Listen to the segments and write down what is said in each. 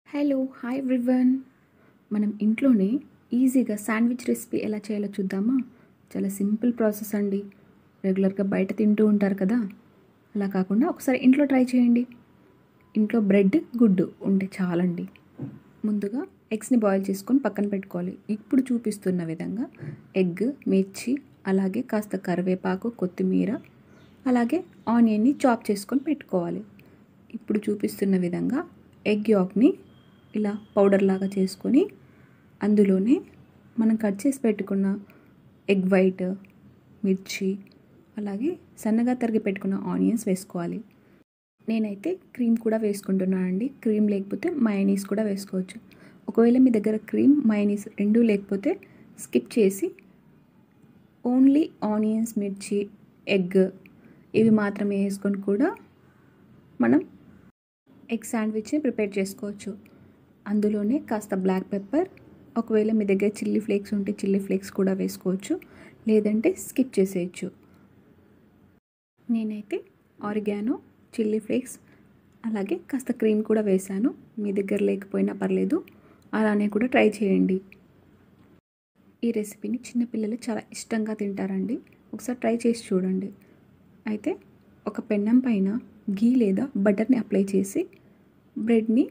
Hello hi everyone. మనం ఇంట్లోనే ఈజీగా శాండ్విచ్ రెసిపీ ఎలా చేయాలో చూద్దామా. చాలా సింపుల్ ప్రాసెస్ అండి. రెగ్యులర్గా బయట తింటూ ఉంటారు కదా, అలా కాకుండా ఒకసారి ఇంట్లో ట్రై చేయండి. ఇంట్లో బ్రెడ్ గుడ్డు ఉంటే చాలండి. ముందుగా ఎగ్స్ని బాయిల్ చేసుకొని పక్కన పెట్టుకోవాలి. ఇప్పుడు చూపిస్తున్న విధంగా ఎగ్, మిర్చి, అలాగే కాస్త కరివేపాకు, కొత్తిమీర, అలాగే ఆనియన్ని చాప్ చేసుకొని పెట్టుకోవాలి. ఇప్పుడు చూపిస్తున్న విధంగా ఎగ్ యాక్ని ఇలా పౌడర్ లాగా చేసుకొని అందులోనే మనం కట్ చేసి పెట్టుకున్న ఎగ్ వైట్, మిర్చి, అలాగే సన్నగా తరిగి పెట్టుకున్న ఆనియన్స్ వేసుకోవాలి. నేనైతే క్రీమ్ కూడా వేసుకుంటున్నానండి. క్రీమ్ లేకపోతే మయోనీస్ కూడా వేసుకోవచ్చు. ఒకవేళ మీ దగ్గర క్రీమ్, మయోనీస్ రెండూ లేకపోతే స్కిప్ చేసి ఓన్లీ ఆనియన్స్, మిర్చి, ఎగ్ ఇవి మాత్రమే వేసుకొని కూడా మనం ఎగ్ శాండ్విచ్ని ప్రిపేర్ చేసుకోవచ్చు. అందులోనే కాస్త బ్లాక్ పెప్పర్, ఒకవేళ మీ దగ్గర చిల్లీ ఫ్లేక్స్ ఉంటే చిల్లీ ఫ్లేక్స్ కూడా వేసుకోవచ్చు, లేదంటే స్కిప్ చేసేయచ్చు. నేనైతే ఆరిగానో, చిల్లీ ఫ్లేక్స్, అలాగే కాస్త క్రీమ్ కూడా వేశాను. మీ దగ్గర లేకపోయినా పర్లేదు, అలానే కూడా ట్రై చేయండి. ఈ రెసిపీని చిన్నపిల్లలు చాలా ఇష్టంగా తింటారండి. ఒకసారి ట్రై చేసి చూడండి. అయితే ఒక పెన్నం పైన ఘీ లేదా బటర్ని అప్లై చేసి బ్రెడ్ని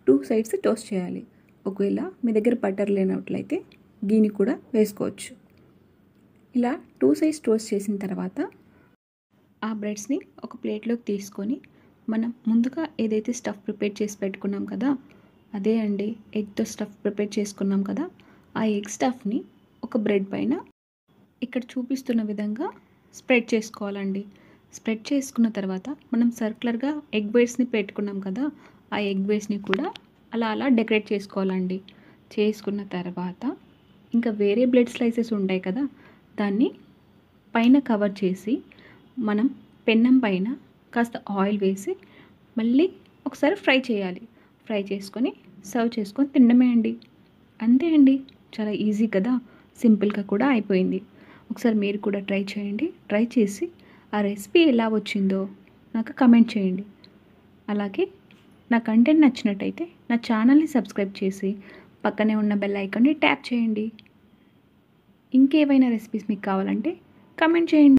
2 సైడ్స్ టోస్ట్ చేయాలి. ఒకవేళ మీ దగ్గర బటర్ లేనట్లయితే ఘీని కూడా వేసుకోవచ్చు. ఇలా 2 సైడ్స్ టోస్ట్ చేసిన తర్వాత ఆ బ్రెడ్స్ని ఒక ప్లేట్లోకి తీసుకొని మనం ముందుగా ఏదైతే స్టఫ్ ప్రిపేర్ చేసి పెట్టుకున్నాం కదా, అదే అండి ఎగ్తో స్టఫ్ ప్రిపేర్ చేసుకున్నాం కదా, ఆ ఎగ్ స్టఫ్ని ఒక బ్రెడ్ పైన ఇక్కడ చూపిస్తున్న విధంగా స్ప్రెడ్ చేసుకోవాలండి. స్ప్రెడ్ చేసుకున్న తర్వాత మనం సర్క్యులర్గా ఎగ్ బైట్స్ని పెట్టుకున్నాం కదా, ఆ ఎగ్ బైట్స్ని కూడా అలా డెకరేట్ చేసుకోవాలండి. చేసుకున్న తర్వాత ఇంకా వేరే బ్రెడ్ స్లైసెస్ ఉంటాయి కదా, దాన్ని పైన కవర్ చేసి మనం పెన్నం పైన కాస్త ఆయిల్ వేసి మళ్ళీ ఒకసారి ఫ్రై చేయాలి. ఫ్రై చేసుకొని సర్వ్ చేసుకొని తినడమే అండి. అంతే అండి, చాలా ఈజీ కదా, సింపుల్గా కూడా అయిపోయింది. ఒకసారి మీరు కూడా ట్రై చేయండి. ట్రై చేసి ఆ రెసిపీ ఎలా వచ్చిందో నాకు కమెంట్ చేయండి. అలాగే నా కంటెంట్ నచ్చినట్టయితే నా ఛానల్ని సబ్స్క్రైబ్ చేసి పక్కనే ఉన్న బెల్ ఐకాన్ని ట్యాప్ చేయండి. ఇంకేమైనా రెసిపీస్ మీకు కావాలంటే కమెంట్ చేయండి.